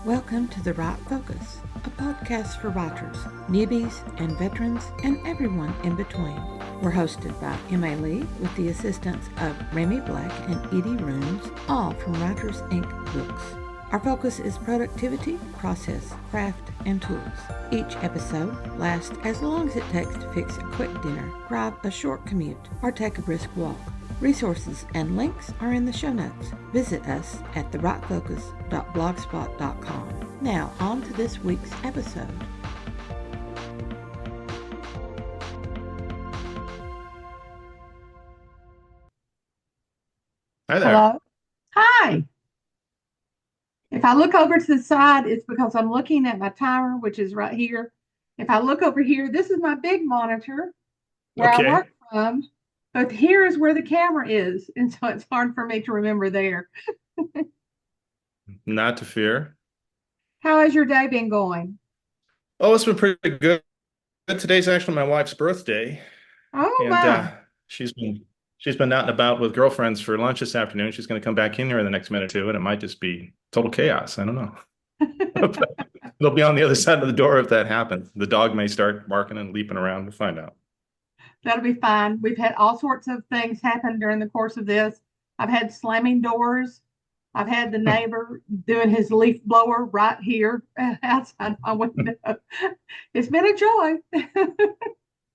Welcome to The Right Focus, a podcast for writers, newbies, and veterans, and everyone in between. We're hosted by Emma Lee with the assistance of Remy Black and Edie Rooms, all from Writers Inc. Books. Our focus is productivity, process, craft, and tools. Each episode lasts as long as it takes to fix a quick dinner, drive a short commute, or take a brisk walk. Resources and links are in the show notes. Visit us at therightfocus.blogspot.com. Now, on to this week's episode. Hi there. Hello. Hi. If I look over to the side, it's because I'm looking at my timer, which is right here. If I look over here, this is my big monitor where I Okay. work from, but here is where the camera is. And so it's hard for me to remember there. Not to fear. How has your day been going? Oh, it's been pretty good. Today's actually my wife's birthday, Oh, and my. she's been out and about with girlfriends for lunch this afternoon. She's going to come back in here in the next minute or two, and it might just be total chaos. I don't know. They'll be on the other side of the door if that happens. The dog may start barking and leaping around. We'll find out. That'll be fine. We've had all sorts of things happen during the course of this. I've had slamming doors. I've had the neighbor doing his leaf blower right here outside my window. It's been a joy.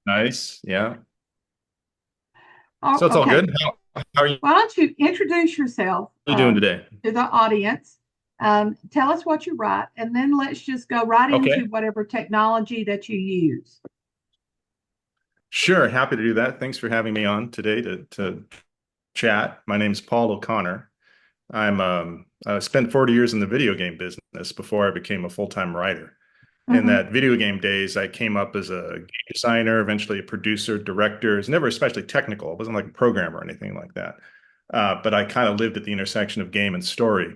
Nice. Yeah. Oh, So it's all okay. good. How are you Why don't you introduce yourself doing today? to the audience? Tell us what you write, and then let's just go right into Okay. whatever technology that you use. Sure. Happy to do that. Thanks for having me on today to chat. My name's Paul O'Connor. I spent 40 years in the video game business before I became a full-time writer. In Mm-hmm. that video game days, I came up as a game designer, eventually a producer, director. It was never especially technical. It wasn't like a programmer or anything like that. But I kind of lived at the intersection of game and story.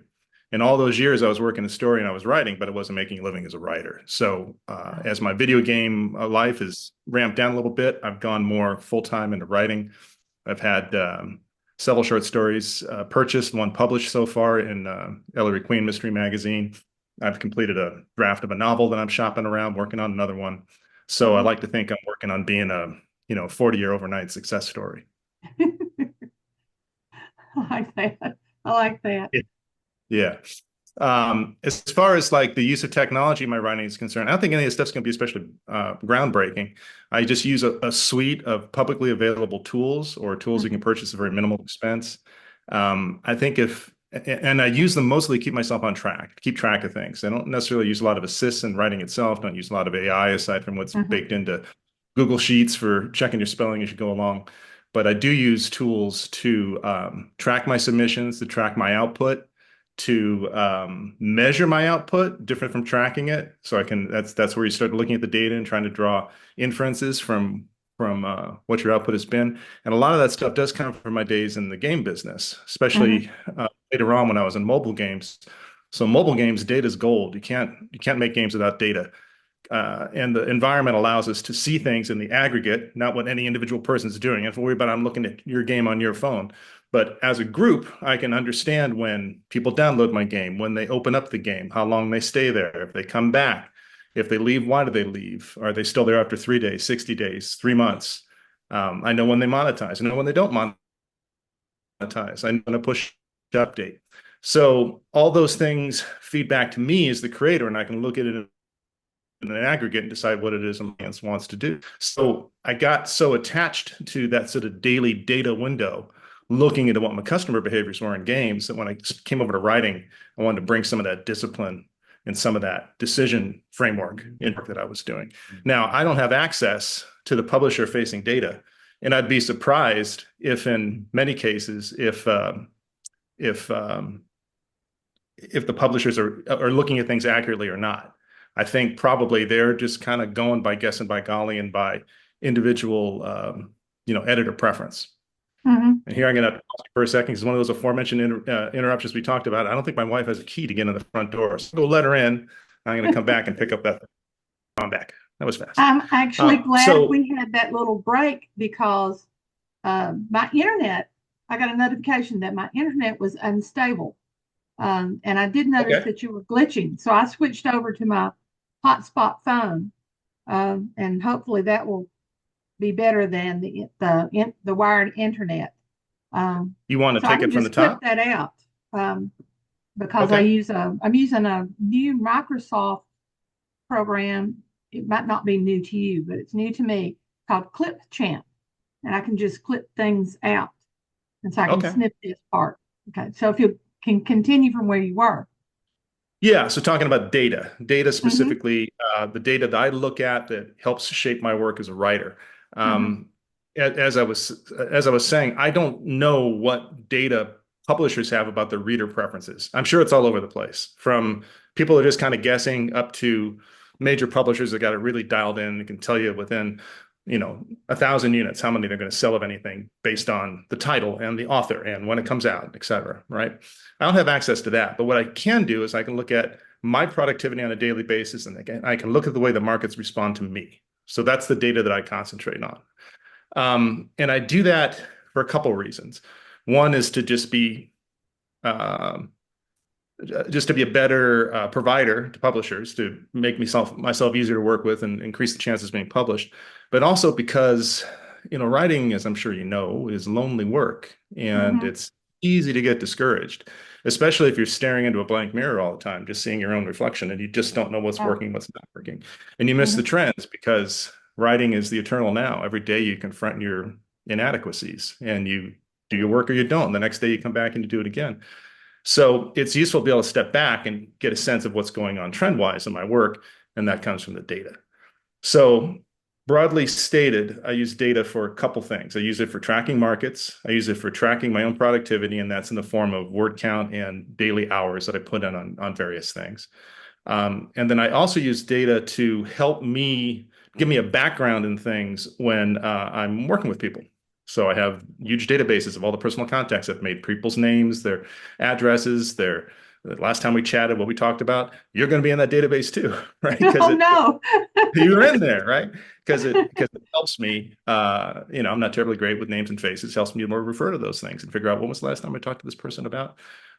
In all those years, I was working in story and I was writing, but I wasn't making a living as a writer. So as my video game life has ramped down a little bit, I've gone more full-time into writing. I've had several short stories purchased, one published so far in Ellery Queen Mystery Magazine. I've completed a draft of a novel that I'm shopping around, working on another one. So I like to think I'm working on being a 40-year overnight success story. I like that. I like that. Yeah. As far as like the use of technology in my writing is concerned, I don't think any of this stuff's going to be especially groundbreaking. I just use a suite of publicly available tools or tools you can purchase at very minimal expense. I think and I use them mostly to keep myself on track, to keep track of things. I don't necessarily use a lot of assists in writing itself. Don't use a lot of AI aside from what's Mhm. baked into Google Sheets for checking your spelling as you go along. But I do use tools to track my submissions, to track my output, to measure my output, different from tracking it. So that's where you start looking at the data and trying to draw inferences from what your output has been. And a lot of that stuff does come from my days in the game business, Mhm. especially later on when I was in mobile games. So mobile games, data is gold. You can't make games without data. And the environment allows us to see things in the aggregate, not what any individual person's doing. I have to worry about I'm looking at your game on your phone. But as a group, I can understand when people download my game, when they open up the game, how long they stay there, if they come back, if they leave, why do they leave? Are they still there after 3 days, 60 days, 3 months? I know when they monetize. I know when they don't monetize. I know when to push the update. So all those things feed back to me as the creator, and I can look at it in an aggregate and decide what it is an audience wants to do. So I got so attached to that sort of daily data window, looking into what my customer behaviors were in games, that when I came over to writing, I wanted to bring some of that discipline and some of that decision framework in work that I was doing. Now, I don't have access to the publisher facing data, and I'd be surprised if in many cases, if the publishers are looking at things accurately or not. I think probably they're just kind of going by guessing by golly and by individual editor preference. Mhm. And here I'm going to pause for a second because one of those aforementioned interruptions we talked about. I don't think my wife has a key to get in the front door, so go let her in. I'm going to come back and pick up that. I'm back. That was fast. I'm actually glad So we had that little break because my internet, I got a notification that my internet was unstable. And I did notice Okay. that you were glitching. So I switched over to my hotspot phone. And hopefully that will be better than the wired internet. You want to So I take can it from the just clip top? that out because Okay. I'm using a new Microsoft program. It might not be new to you, but it's new to me, called Clipchamp, and I can just clip things out, and so I can Okay. snip this part. Okay, so if you can continue from where you were. Yeah, so talking about data Mm-hmm, specifically, the data that I look at that helps shape my work as a writer. mm-hmm, Um, as I was saying, I don't know what data publishers have about their reader preferences. I'm sure it's all over the place, from people who are just kind of guessing up to major publishers that got it really dialed in and can tell you within, 1,000 units how many they're going to sell of anything based on the title and the author and when it comes out, et cetera, right? I don't have access to that, but what I can do is I can look at my productivity on a daily basis, and again, I can look at the way the markets respond to me. So that's the data that I concentrate on. And I do that for a couple of reasons. One is to um, just to be a better provider to publishers, to make myself easier to work with and increase the chances of being published. But also because, writing, as I'm sure you know, is lonely work, and mm-hmm. it's easy to get discouraged, especially if you're staring into a blank mirror all the time, just seeing your own reflection, and you just don't know what's Oh, working, what's not working. And you miss the mm-hmm. trends because writing is the eternal now. Every day you confront your inadequacies and you do your work or you don't. The next day you come back and you do it again. So it's useful to be able to step back and get a sense of what's going on trend wise in my work. And that comes from the data. So broadly stated, I use data for a couple things. I use it for tracking markets. I use it for tracking my own productivity, and that's in the form of word count and daily hours that I put in on various things. And then I also use data to help me give me a background in things when I'm working with people. So I have huge databases of all the personal contacts I've made, people's names, their addresses, the last time we chatted, what we talked about. You're going to be in that database too, right? Because Oh no. you're in there, right? Because it helps me. I'm not terribly great with names and faces. It helps me more refer to those things and figure out what was the last time I talked to this person about.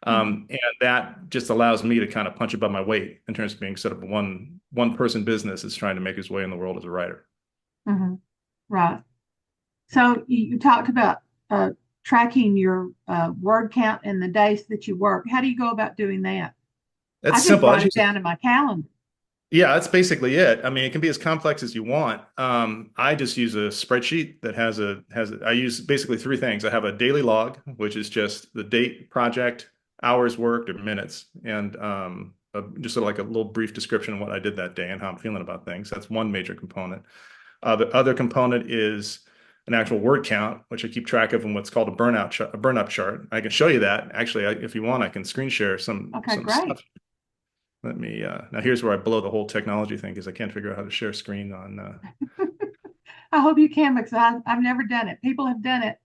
Mm-hmm, And that just allows me to kind of punch above my weight in terms of being sort of one person business is trying to make his way in the world as a writer. mm-hmm. Right. So you talked about uh, tracking your word count and the days that you work. How do you go about doing that? I It's just simple. write it down in my calendar. Yeah, that's basically it. I mean, it can be as complex as you want. I just use a spreadsheet that I use basically three things. I have a daily log, which is just the date, project, hours worked, or minutes, and just sort of like a little brief description of what I did that day and how I'm feeling about things. That's one major component. The other component is an actual word count, which I keep track of in what's called a burnup chart. I can show you that. Actually, if you want, I can screen share Okay, some great. stuff. Let me, now here's where I blow the whole technology thing because I can't figure out how to share screen on, I hope you can because I've never done it. People have done it.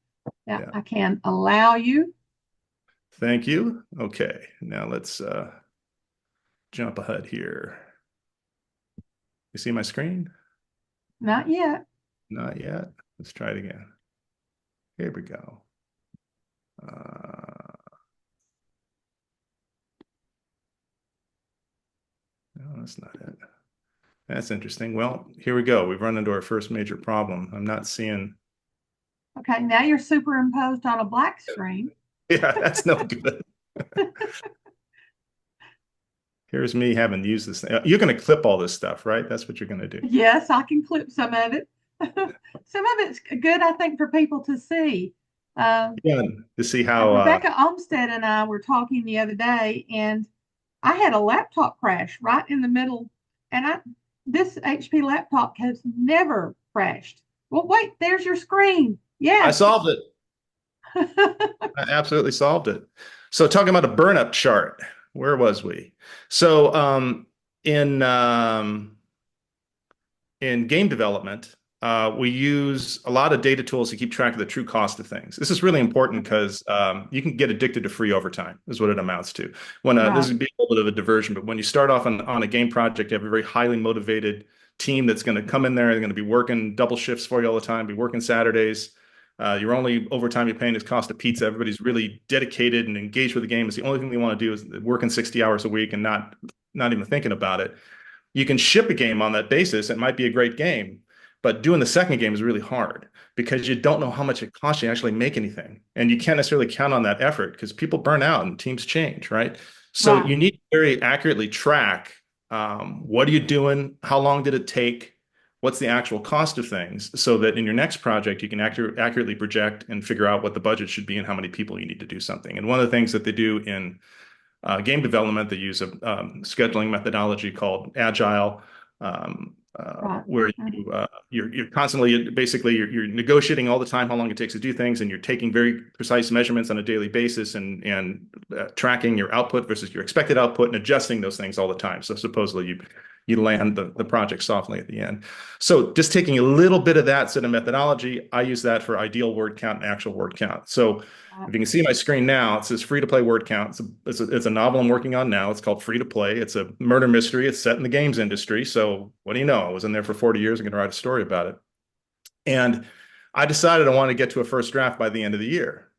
Yeah, yeah. I can allow you. Thank you. Okay, now let's jump ahead here. You see my screen? Not yet. Not yet. Let's try it again. Here we go. No, that's not it. That's interesting. Well, here we go. We've run into our first major problem. I'm not seeing. Okay, now you're superimposed on a black screen. Yeah, that's no good. Here's me having used this thing. You're going to clip all this stuff, right? That's what you're going to do. Yes, I can clip some of it. Some of it's good, I think, for people to see. Uh, Yeah, to see how Rebecca Olmsted and I were talking the other day, and I had a laptop crash right in the middle, and this HP laptop has never crashed. Well, wait, there's your screen. I Yes. solved it. I absolutely solved it. So talking about a burnup chart, where was we? So in in game development, we use a lot of data tools to keep track of the true cost of things. This is really important because you can get addicted to free overtime, is what it amounts to. When this Right. would be a little bit of a diversion, but when you start off on a game project, you have a very highly motivated team that's going to come in there. They're going to be working double shifts for you all the time, be working Saturdays. Your only overtime you're paying is cost of pizza. Everybody's really dedicated and engaged with the game. It's the only thing they want to do is working 60 hours a week and not even thinking about it. You can ship a game on that basis. It might be a great game, but doing the second game is really hard because you don't know how much it costs you to actually make anything. And you can't necessarily count on that effort because people burn out and teams change, right? So Right. you need to very accurately track what are you doing? How long did it take? What's the actual cost of things so that in your next project, you can accurately project and figure out what the budget should be and how many people you need to do something. And one of the things that they do in game development, they use a scheduling methodology called Agile, Right. where you're constantly basically you're negotiating all the time how long it takes to do things, and you're taking very precise measurements on a daily basis and tracking your output versus your expected output and adjusting those things all the time. So supposedly you land the project softly at the end. So just taking a little bit of that set of methodology, I use that for ideal word count and actual word count. So if you can see my screen now, it says free to play word count. It's a novel I'm working on now. It's called Free to Play. It's a murder mystery. It's set in the games industry. So what do you know? I was in there for 40 years. I'm going to write a story about it. And I decided I want to get to a first draft by the end of the year.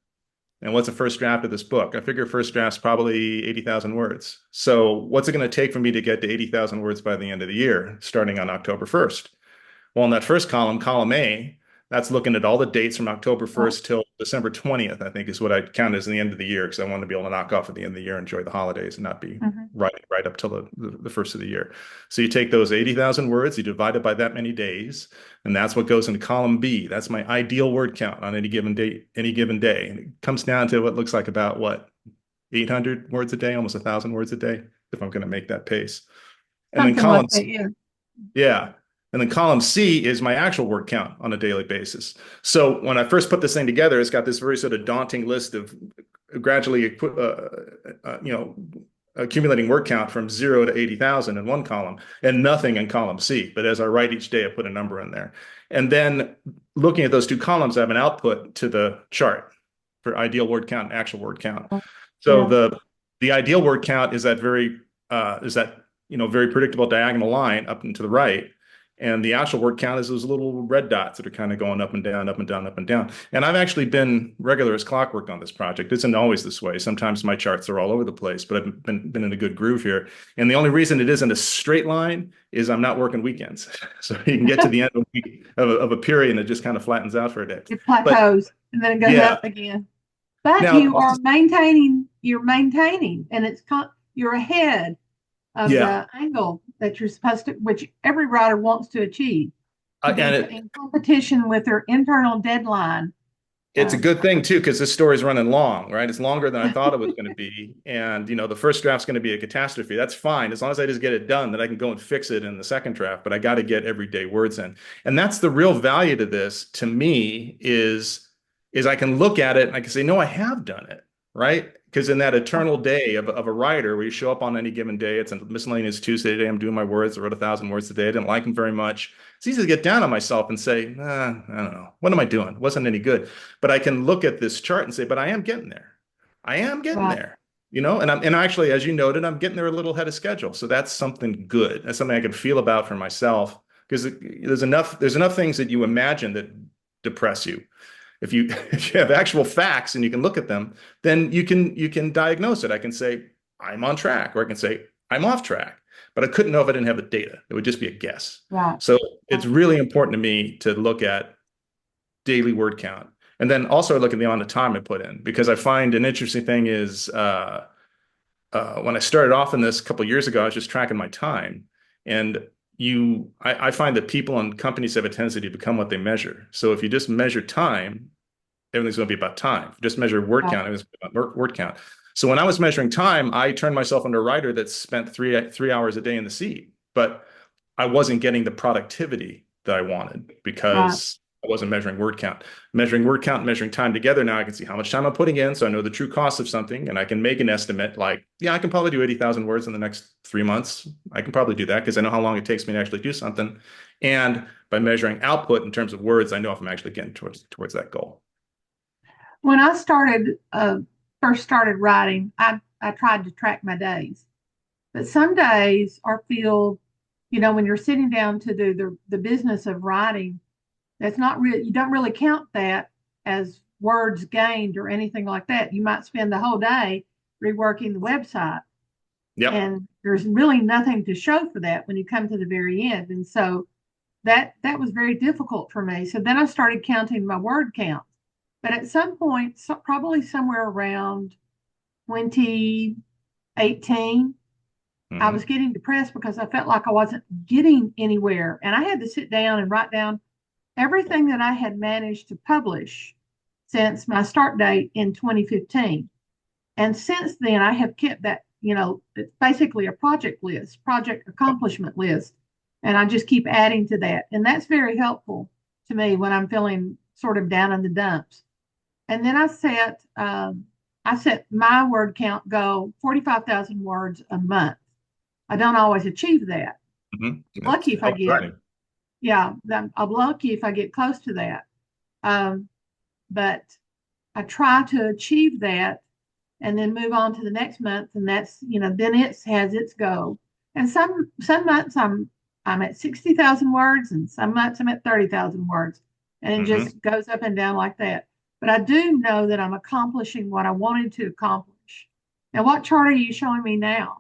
And what's a first draft of this book? I figure first draft's probably 80,000 words. So what's it going to take for me to get to 80,000 words by the end of the year, starting on October 1st? Well, in that first column, column A, that's looking at all the dates from October 1st till December 20th, I think is what I count as the end of the year because I want to be able to knock off at the end of the year, enjoy the holidays and not be right up till the first of the year. So you take those 80,000 words, you divide it by that many days, and that's what goes into column B. That's my ideal word count on any given day, And it comes down to what looks like about what, 800 words a day, almost 1,000 words a day, if I'm going to make that pace. And then column yeah. And then column C is my actual word count on a daily basis. So when I first put this thing together, it's got this very sort of daunting list of gradually, accumulating word count from 0 to 80,000 in one column and nothing in column C. But as I write each day, I put a number in there. And then looking at those two columns, I have an output to the chart for ideal word count and actual word count. So the ideal word count is that very predictable diagonal line up and to the right. And the actual word count is those little red dots that are kind of going up and down, up and down, up and down. And I've actually been regular as clockwork on this project. It isn't always this way. Sometimes my charts are all over the place, but I've been in a good groove here. And the only reason it isn't a straight line is I'm not working weekends. So you can get to the end of a period and it just kind of flattens out for a day. It plateaus and then it goes up again. But now, you're maintaining, and you're ahead of the angle that you're supposed to, which every writer wants to achieve. In competition with their internal deadline. It's a good thing too, because this story's running long, right? It's longer than I thought it was going to be. And, the first draft's going to be a catastrophe. That's fine. As long as I just get it done, then I can go and fix it in the second draft, but I got to get everyday words in. And that's the real value to this, to me, is I can look at it and I can say, no, I have done it, right? Because in that eternal day of a writer where you show up on any given day, it's a miscellaneous Tuesday today, I'm doing my words, I wrote 1,000 words today, I didn't like them very much. It's easy to get down on myself and say, I don't know, what am I doing? It wasn't any good. But I can look at this chart and say, but I am getting there. I am getting there. And actually, as you noted, I'm getting there a little ahead of schedule. So that's something good. That's something I can feel about for myself, because there's enough things that you imagine that depress you. If you have actual facts and you can look at them, then you can diagnose it. I can say I'm on track, or I can say I'm off track, but I couldn't know if I didn't have the data. It would just be a guess. Right. So it's really important to me to look at daily word count, and then also look at the amount of time I put in, because I find an interesting thing is when I started off in this a couple of years ago, I was just tracking my time, and I find that people and companies have a tendency to become what they measure. So if you just measure time, everything's going to be about time. If you just measure word count, everything's about word count. So when I was measuring time, I turned myself into a writer that spent three hours a day in the seat, but I wasn't getting the productivity that I wanted because I wasn't measuring word count. Measuring word count and measuring time together, now I can see how much time I'm putting in, so I know the true cost of something, and I can make an estimate like, yeah, I can probably do 80,000 words in the next 3 months. I can probably do that because I know how long it takes me to actually do something. And by measuring output in terms of words, I know if I'm actually getting towards that goal. When I first started writing, I tried to track my days. But some days are filled, when you're sitting down to do the business of writing, that's not real. You don't really count that as words gained or anything like that. You might spend the whole day reworking the website. Yep. And there's really nothing to show for that when you come to the very end. And so that was very difficult for me. So then I started counting my word count. But at some point, probably somewhere around 2018, I was getting depressed because I felt like I wasn't getting anywhere. And I had to sit down and write down everything that I had managed to publish since my start date in 2015. And since then, I have kept that, it's basically a project list, project accomplishment list. And I just keep adding to that. And that's very helpful to me when I'm feeling sort of down in the dumps. And then I set my word count goal 45,000 words a month. I don't always achieve that. Lucky if I get, I'm lucky if I get close to that. But I try to achieve that and then move on to the next month. And that's, then it has its goal. And some months I'm at 60,000 words and some months I'm at 30,000 words. And it just goes up and down like that. But I do know that I'm accomplishing what I wanted to accomplish. Now, what chart are you showing me now?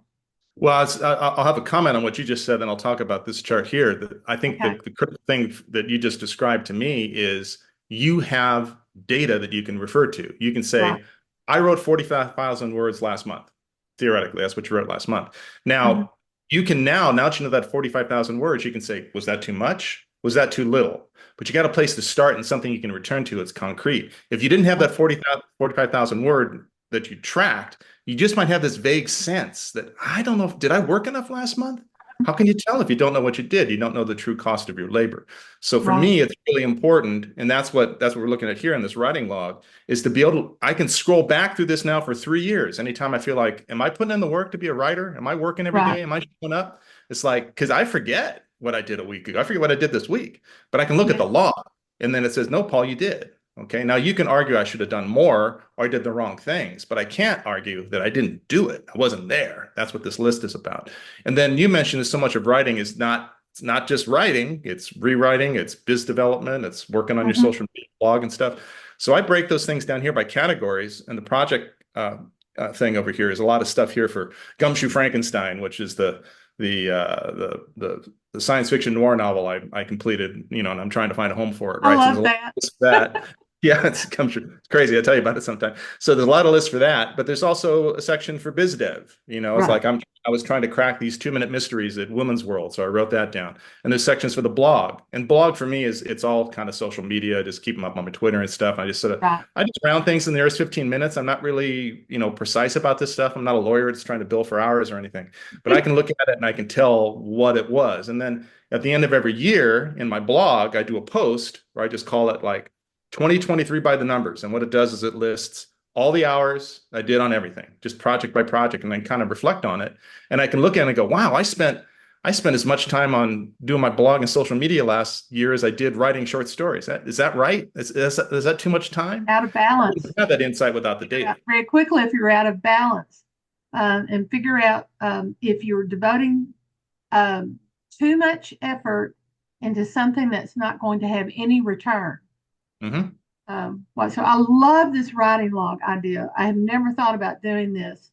Well, I'll have a comment on what you just said, and I'll talk about this chart here. I think the critical thing that you just described to me is you have data that you can refer to. You can say, I wrote 45,000 words last month. Theoretically, that's what you wrote last month. Now, you can now that you know that 45,000 words, you can say, was that too much? Was that too little? But you got a place to start and something you can return to. It's concrete. If you didn't have that 45,000 word that you tracked, you just might have this vague sense that I don't know, did I work enough last month? How can you tell if you don't know what you did? You don't know the true cost of your labor. So for me, it's really important, and that's what we're looking at here in this writing log, is to be able to, I can scroll back through this now for 3 years. Anytime I feel like, am I putting in the work to be a writer? Am I working every day? Am I showing up? It's like, because I forget what I did a week ago. I forget what I did this week, but I can look at the log, and then it says, no, Paul, you did. Okay, now you can argue I should have done more or I did the wrong things, but I can't argue that I didn't do it. I wasn't there. That's what this list is about. And then you mentioned that so much of writing is it's not just writing, it's rewriting, it's biz development, it's working on your social media blog and stuff. So I break those things down here by categories, and the project thing over here is a lot of stuff here for Gumshoe Frankenstein, which is the science fiction noir novel I completed, and I'm trying to find a home for it. Right? I love that. Yeah, it's crazy. I'll tell you about it sometime. So there's a lot of lists for that, but there's also a section for biz dev. It's like I was trying to crack these 2-minute mysteries at Women's World, so I wrote that down. And there's sections for the blog. And blog for me it's all kind of social media. I just keep them up on my Twitter and stuff. I just I just round things in the nearest 15 minutes. I'm not really precise about this stuff. I'm not a lawyer that's trying to bill for hours or anything, but I can look at it and I can tell what it was. And then at the end of every year in my blog, I do a post where I just call it like 2023 by the numbers. And what it does is it lists all the hours I did on everything, just project by project, and then kind of reflect on it. And I can look at it and go, wow, I spent as much time on doing my blog and social media last year as I did writing short stories. Is that right? Is that too much time? Out of balance. I wouldn't have that insight without the data. Very quickly, if you're out of balance, and figure out if you're devoting too much effort into something that's not going to have any return. So I love this writing log idea. I have never thought about doing this.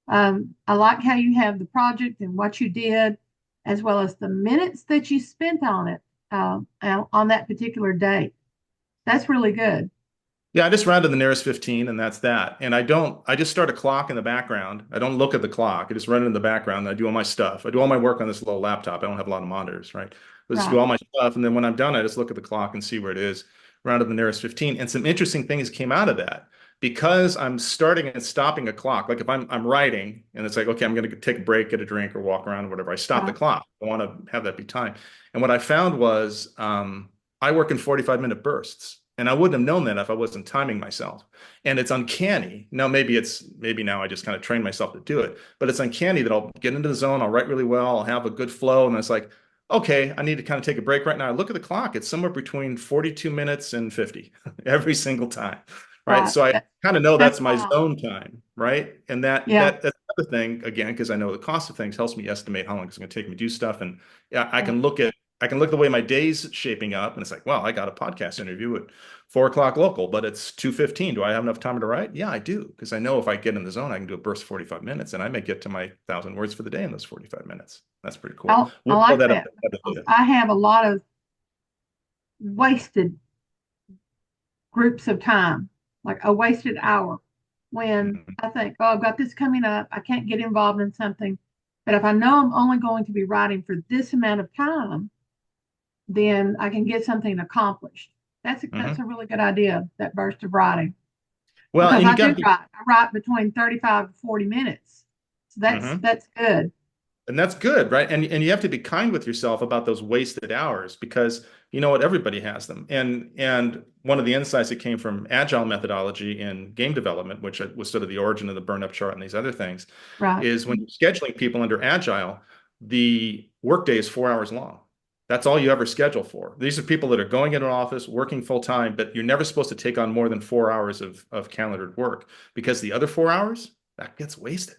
I like how you have the project and what you did, as well as the minutes that you spent on it on that particular date. That's really good. Yeah, I just rounded the nearest 15, and that's that. And I just start a clock in the background. I don't look at the clock. I just run it in the background, and I do all my stuff. I do all my work on this little laptop. I don't have a lot of monitors, right? I just do all my stuff, and then when I'm done, I just look at the clock and see where it is. Rounded the nearest 15, and some interesting things came out of that because I'm starting and stopping a clock. Like if I'm writing and it's like, okay, I'm going to take a break, get a drink, or walk around or whatever. I stop the clock. I want to have that be time. And what I found was I work in 45-minute bursts, and I wouldn't have known that if I wasn't timing myself. And it's uncanny. Now maybe now I just kind of train myself to do it, but it's uncanny that I'll get into the zone. I'll write really well. I'll have a good flow, and it's like, okay, I need to kind of take a break right now. I look at the clock. It's somewhere between 42 minutes and 50 every single time, right? So I kind of know that's my zone time, right? And that's another thing, again, because I know the cost of things helps me estimate how long it's going to take me to do stuff. And I can look at I can look at the way my day's shaping up, and it's like, well, I got a podcast interview at 4 o'clock local, but it's 2:15. Do I have enough time to write? Yeah, I do, because I know if I get in the zone, I can do a burst of 45 minutes, and I may get to my 1,000 words for the day in those 45 minutes. That's pretty cool. I We'll pull like that up. that. I have a lot of wasted groups of time, like a wasted hour, when Mhm. I think, oh, I've got this coming up. I can't get involved in something. But if I know I'm only going to be writing for this amount of time, then I can get something accomplished. That's Mhm. a really good idea, that burst of writing. Well, Because and you I got do to be. write. I write between 35 to 40 minutes. So Mhm. that's good. And that's good, right? And you have to be kind with yourself about those wasted hours, because you know what, everybody has them. And one of the insights that came from agile methodology in game development, which was sort of the origin of the burn up chart and these other things, Right. is when you're scheduling people under agile, the workday is 4 hours long. That's all you ever schedule for. These are people that are going into an office, working full time, but you're never supposed to take on more than 4 hours of calendared work, because the other 4 hours, that gets wasted.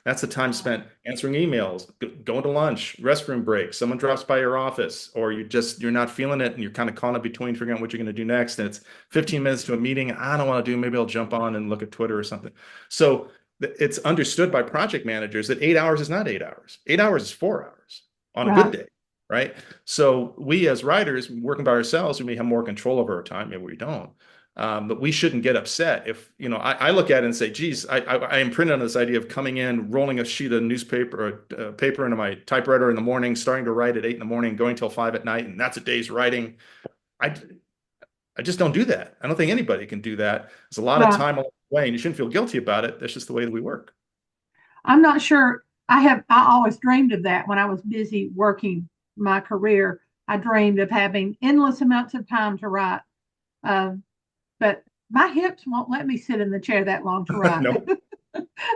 That's the time spent answering emails, going to lunch, restroom break, someone drops by your office, or you're not feeling it and you're kind of caught in between figuring out what you're going to do next. And it's 15 minutes to a meeting. I don't want to do, maybe I'll jump on and look at Twitter or something. So it's understood by project managers that 8 hours is not 8 hours. 8 hours is 4 hours on a good Right. day, right? So we as writers working by ourselves, we may have more control over our time, maybe we don't. But we shouldn't get upset if, I look at it and say, geez, I imprinted on this idea of coming in, rolling a sheet of newspaper or paper into my typewriter in the morning, starting to write at 8 in the morning, going till 5 at night, and that's a day's writing. I, I just don't do that. I don't think anybody can do that. There's a lot of Right. time along the way, and you shouldn't feel guilty about it. That's just the way that we work. I'm not sure. I always dreamed of that when I was busy working my career. I dreamed of having endless amounts of time to write. Uh, but my hips won't let me sit in the chair that long to write. No.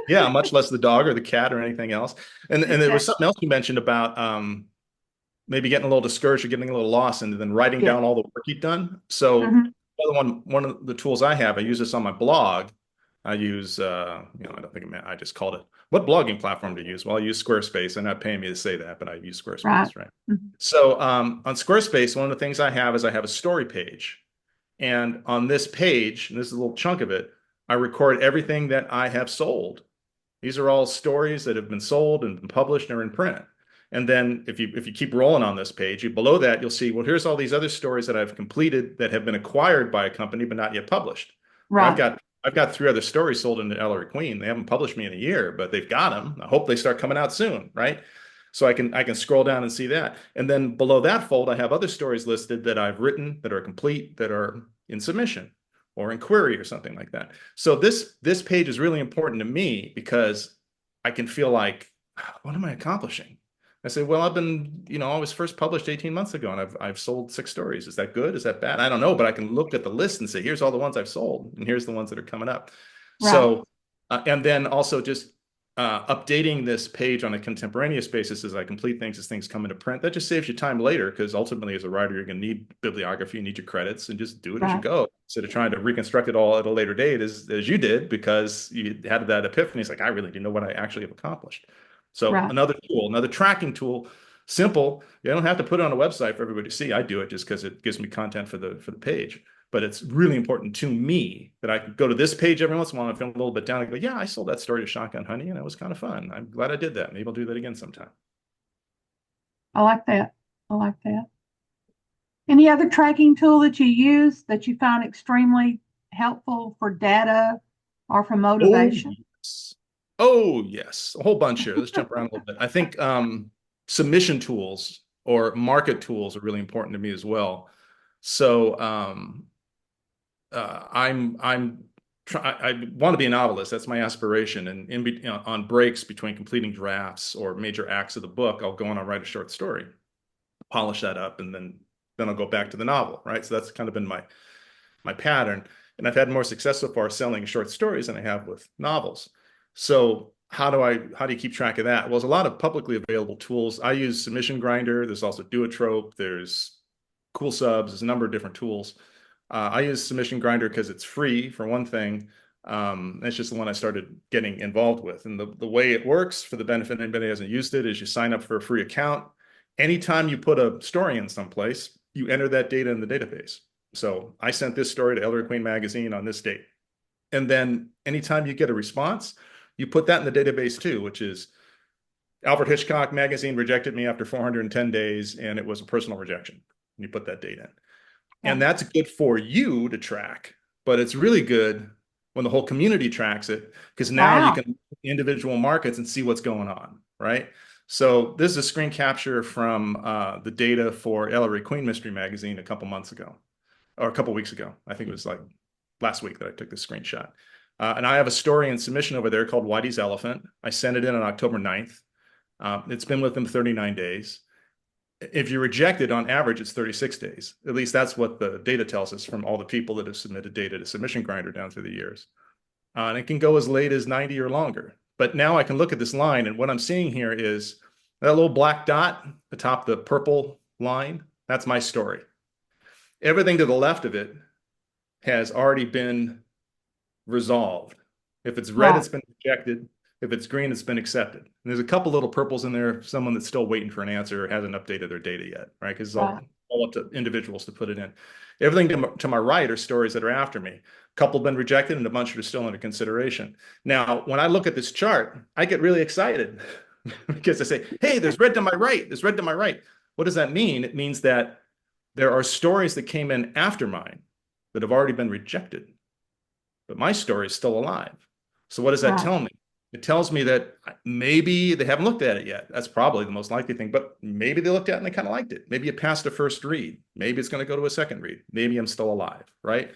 Yeah, much less the dog or the cat or anything else. And there was Exactly. something else you mentioned about maybe getting a little discouraged or getting a little lost, and then writing Yeah. down all the work you've done. So Hmm. one of the tools I have, I use this on my blog. I use, I don't think I just called it. What blogging platform to use? Well, I use Squarespace. They're not paying me to say that, but I use Right. Squarespace, right? Mhm. So on Squarespace, one of the things I have is I have a story page. And on this page, and this is a little chunk of it, I record everything that I have sold. These are all stories that have been sold and been published and are in print. And then if you keep rolling on this page, below that, you'll see, well, here's all these other stories that I've completed that have been acquired by a company but not yet published. Or Right. I've got 3 other stories sold into Ellery Queen. They haven't published me in a year, but they've got them. I hope they start coming out soon, right? So I can scroll down and see that. And then below that fold, I have other stories listed that I've written, that are complete, that are in submission or in query or something like that. So this page is really important to me, because I can feel like, what am I accomplishing? I say, well, I've been, I was first published 18 months ago, and I've sold 6 stories. Is that good? Is that bad? I don't know, but I can look at the list and say, here's all the ones I've sold, and here's the ones that are coming up. Right. So, and then also just updating this page on a contemporaneous basis as I complete things, as things come into print. That just saves you time later, because ultimately as a writer, you're going to need bibliography, you need your credits, and just do it as you Right. go, instead of trying to reconstruct it all at a later date as you did, because you had that epiphany. It's like, I really do know what I actually have accomplished. So Right. another tool, another tracking tool, simple. You don't have to put it on a website for everybody to see. I do it just because it gives me content for the page. But it's really important to me that I could go to this page every once in a while and feel a little bit down and go, yeah, I sold that story to Shotgun Honey, and it was kind of fun. I'm glad I did that. Maybe I'll do that again sometime. I like that. I like that. Any other tracking tool that you use that you find extremely helpful for data or for Oh, motivation? yes. Oh, yes. A whole bunch here. Let's jump around a little bit. I think submission tools or market tools are really important to me as well. So I want to be a novelist. That's my aspiration. And on breaks between completing drafts or major acts of the book, I'll go on and write a short story, polish that up, and then I'll go back to the novel, right? So that's kind of been my pattern. And I've had more success so far selling short stories than I have with novels. So how do you keep track of that? Well, there's a lot of publicly available tools. I use Submission Grinder. There's also Duotrope. There's Cool Subs. There's a number of different tools. I use Submission Grinder because it's free, for one thing. It's just the one I started getting involved with. And the way it works, for the benefit of anybody who hasn't used it, is you sign up for a free account. anytime you put a story in someplace, you enter that data in the database. So I sent this story to Ellery Queen Magazine on this date. And then anytime you get a response, you put that in the database too, which is Alfred Hitchcock Magazine rejected me after 410 days, and it was a personal rejection. And you put that date in. And that's good for you to track, but it's really good when the whole community tracks it, because now you can look at individual markets and see what's going on, right? So this is a screen capture from the data for Ellery Queen Mystery Magazine a couple months ago, or a couple weeks ago. I think it was like last week that I took this screenshot. And I have a story in submission over there called Whitey's Elephant. I sent it in on October 9th. It's been with them 39 days. If you reject it, on average, it's 36 days. At least that's what the data tells us from all the people that have submitted data to Submission Grinder down through the years. And it can go as late as 90 or longer. But now I can look at this line, and what I'm seeing here is that little black dot atop the purple line. That's my story. Everything to the left of it has already been resolved. If it's red, it's been rejected. If it's green, it's been accepted. And there's a couple little purples in there, someone that's still waiting for an answer or hasn't updated their data yet, right? Because it's all up to individuals to put it in. Everything to my right are stories that are after me. A couple have been rejected and a bunch are still under consideration. Now, when I look at this chart, I get really excited because I say, hey, there's red to my right. There's red to my right. What does that mean? It means that there are stories that came in after mine that have already been rejected, but my story is still alive. So what does that tell me? It tells me that maybe they haven't looked at it yet. That's probably the most likely thing, but maybe they looked at it and they kind of liked it. Maybe it passed a first read. Maybe it's going to go to a second read. Maybe I'm still alive, right?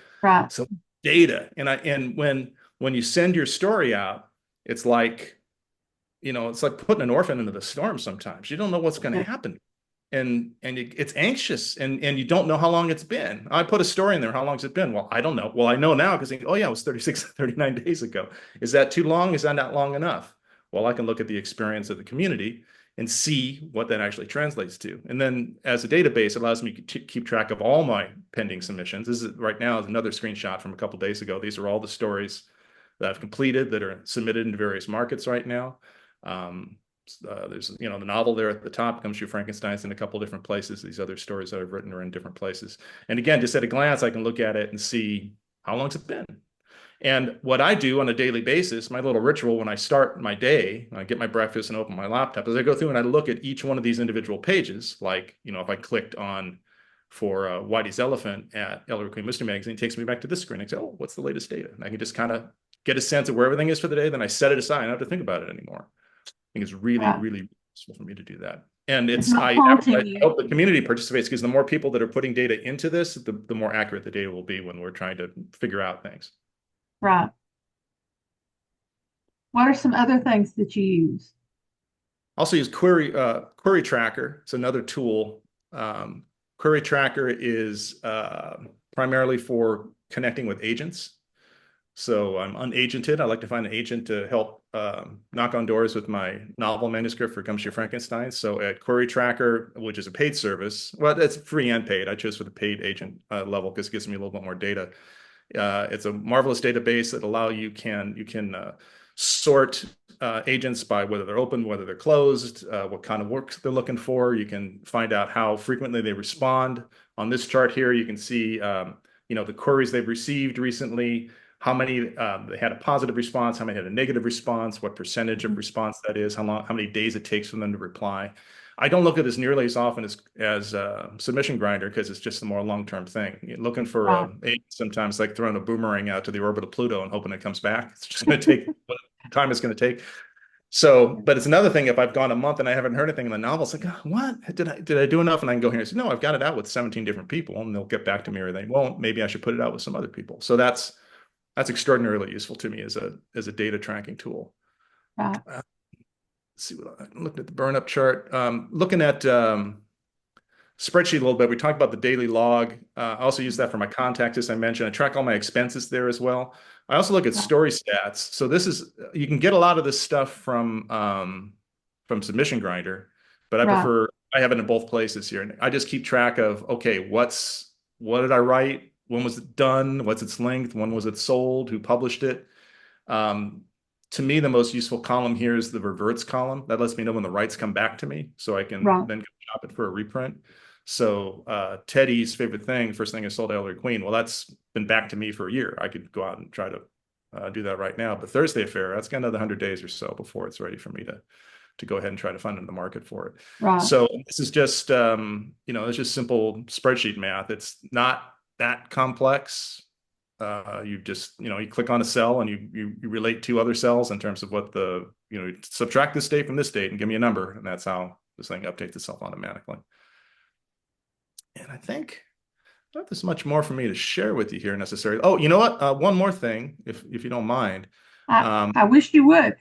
So data, and when you send your story out, it's like, it's like putting an orphan into the storm sometimes. You don't know what's going to happen. And it's anxious, and you don't know how long it's been. I put a story in there. How long has it been? Well, I don't know. Well, I know now because, oh yeah, it was 39 days ago. Is that too long? Is that not long enough? Well, I can look at the experience of the community and see what that actually translates to. And then as a database, it allows me to keep track of all my pending submissions. This is right now is another screenshot from a couple of days ago. These are all the stories that I've completed that are submitted into various markets right now. There's, the novel there at the top, Comes True Frankenstein's in a couple of different places. These other stories that I've written are in different places. And again, just at a glance, I can look at it and see how long's it been. And what I do on a daily basis, my little ritual when I start my day, I get my breakfast and open my laptop, as I go through and I look at each one of these individual pages, like, if I clicked on for Whitey's Elephant at Ellery Queen Mystery Magazine, it takes me back to this screen. I say, oh, what's the latest data? And I can just kind of get a sense of where everything is for the day. Then I set it aside. I don't have to think about it anymore. I think it's really, really useful for me to do that. And I hope the community participates, because the more people that are putting data into this, the more accurate the data will be when we're trying to figure out things. Right. What are some other things that you use? Also use Query Tracker. It's another tool. Query Tracker is primarily for connecting with agents. So I'm unagented. I like to find an agent to help knock on doors with my novel manuscript for Comes True Frankenstein. So at Query Tracker, which is a paid service, well, that's free and paid. I chose for the paid agent level because it gives me a little bit more data. It's a marvelous database that you can sort agents by whether they're open, whether they're closed, what kind of work they're looking for. You can find out how frequently they respond. On this chart here, you can see the queries they've received recently, how many they had a positive response, how many had a negative response, what percentage of response that is, how many days it takes for them to reply. I don't look at this nearly as often as Submission Grinder, because it's just a more long-term thing. You're looking for sometimes like throwing a boomerang out to the orbit of Pluto and hoping it comes back. It's just going to take what time it's going to take. So, but it's another thing if I've gone a month and I haven't heard anything in the novel, it's like, oh, what? Did I do enough? And I can go here and say, no, I've got it out with 17 different people, and they'll get back to me, or they won't. Maybe I should put it out with some other people. So that's extraordinarily useful to me as a data tracking tool. Let's see what I looked at the burn up chart. Looking at spreadsheet a little bit. We talked about the daily log. I also use that for my contacts, as I mentioned. I track all my expenses there as well. I also look at story stats. So you can get a lot of this stuff from Submission Grinder, but I have it in both places here. And I just keep track of, okay, what did I write? When was it done? What's its length? When was it sold? Who published it? To me, the most useful column here is the reverts column. That lets me know when the rights come back to me, so I can then go shop it for a reprint. So Teddy's favorite thing, first thing I sold to Ellery Queen, well, that's been back to me for a year. I could go out and try to do that right now. But Thursday Affair, that's got another 100 days or so before it's ready for me to go ahead and try to find the market for it. Right. So this is just, it's just simple spreadsheet math. It's not that complex. You just, you click on a cell and you relate two other cells in terms of what subtract this date from this date and give me a number. And that's how this thing updates itself automatically. And I think not this much more for me to share with you here necessarily. Oh, you know what? One more thing, if you don't mind. I wish you would.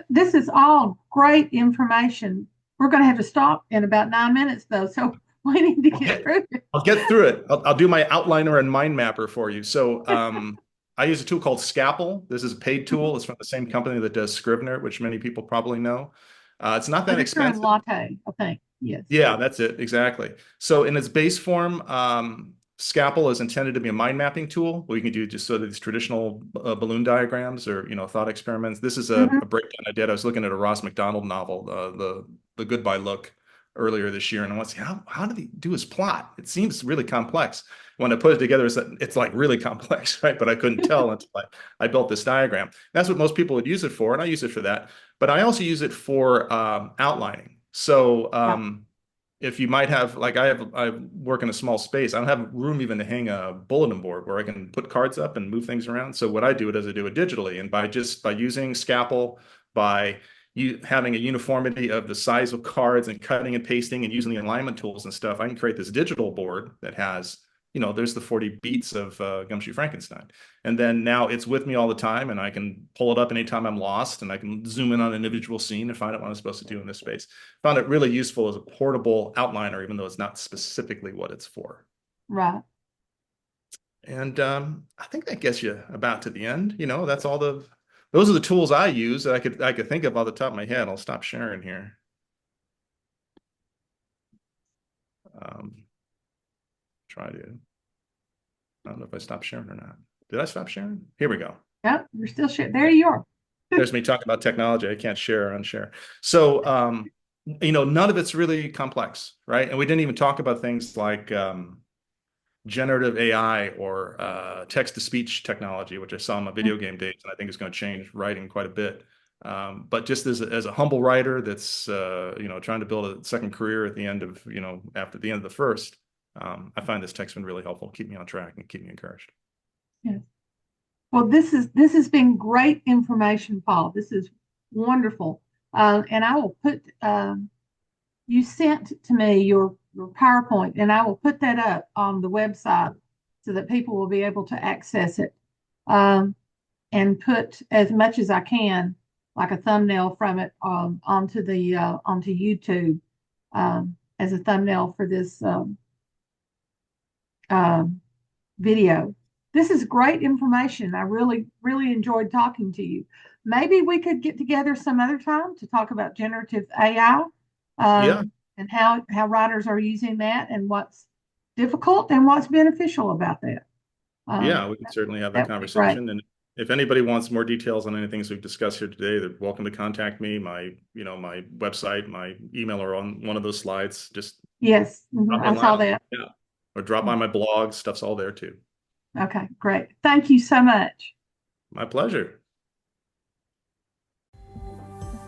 This is all great information. We're going to have to stop in about 9 minutes, though, so we need to get through it. I'll get through it. I'll do my outliner and mind mapper for you. So I use a tool called Scalpel. This is a paid tool. It's from the same company that does Scrivener, which many people probably know. It's not that expensive. Latte, I think. Yes. Yeah, that's it. Exactly. So in its base form, Scalpel is intended to be a mind mapping tool where you can do just sort of these traditional balloon diagrams or thought experiments. This is a breakdown I did. I was looking at a Ross McDonald novel, the Goodbye Look, earlier this year, and I want to see how did he do his plot? It seems really complex. When I put it together, it's like really complex, right? But I couldn't tell until I built this diagram. That's what most people would use it for, and I use it for that. But I also use it for outlining. So if you might have, like I work in a small space, I don't have room even to hang a bulletin board where I can put cards up and move things around. So what I do is I do it digitally, and by using Scalpel, by having a uniformity of the size of cards and cutting and pasting and using the alignment tools and stuff, I can create this digital board that has, there's the 40 beats of Gumshoe Frankenstein. And then now it's with me all the time, and I can pull it up anytime I'm lost, and I can zoom in on an individual scene and find out what I'm supposed to do in this space. Found it really useful as a portable outliner, even though it's not specifically what it's for. Right. And I think that gets you about to the end. That's all those are the tools I use that I could think of off the top of my head. I'll stop sharing here. I don't know if I stopped sharing or not. Did I stop sharing? Here we go. Yep, you're still sharing. There you are. There's me talking about technology. I can't share or unshare. So, none of it's really complex, right? And we didn't even talk about things like generative AI or text-to-speech technology, which I saw in my video game days, and I think is going to change writing quite a bit. But just as a humble writer that's trying to build a second career at the end of after the end of the first, I find this text been really helpful. Keep me on track and keep me encouraged. Yes. Well, this has been great information, Paul. This is wonderful. And I will put you sent to me your PowerPoint, and I will put that up on the website so that people will be able to access it, and put as much as I can, like a thumbnail from it, onto YouTube as a thumbnail for this video. This is great information. I really, really enjoyed talking to you. Maybe we could get together some other time to talk about generative AI. And how writers are using that, and what's difficult and what's beneficial about that. We can certainly have that conversation. And if anybody wants more details on anything we've discussed here today, they're welcome to contact me. My website, my email are on one of those slides. Just yes, I saw that. Yeah, or drop by my blog. Stuff's all there too. Okay, great. Thank you so much. My pleasure.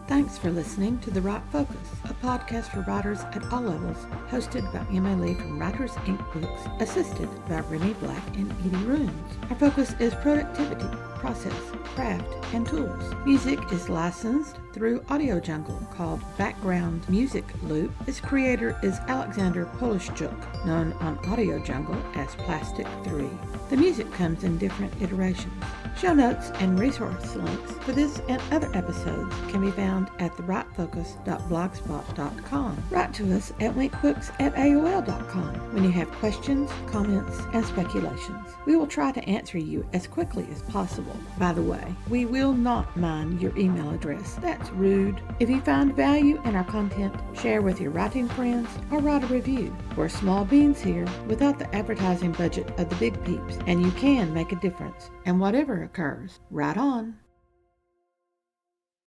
Thanks for listening to The Right Focus, a podcast for writers at all levels, hosted by Emma Lee from Writers Inc. Books, assisted by Remy Black and Edie Runes. Our focus is productivity, process, craft, and tools. Music is licensed through Audio Jungle, called Background Music Loop. Its creator is Alexander Polishchuk, known on Audio Jungle as Plastic 3. The music comes in different iterations. Show notes and resource links for this and other episodes can be found at therightfocus.blogspot.com. Write to us at winkbooks@aol.com when you have questions, comments, and speculations. We will try to answer you as quickly as possible. By the way, we will not mine your email address. That's rude. If you find value in our content, share with your writing friends or write a review. We're small beans here without the advertising budget of the big peeps, and you can make a difference. And whatever occurs, write on.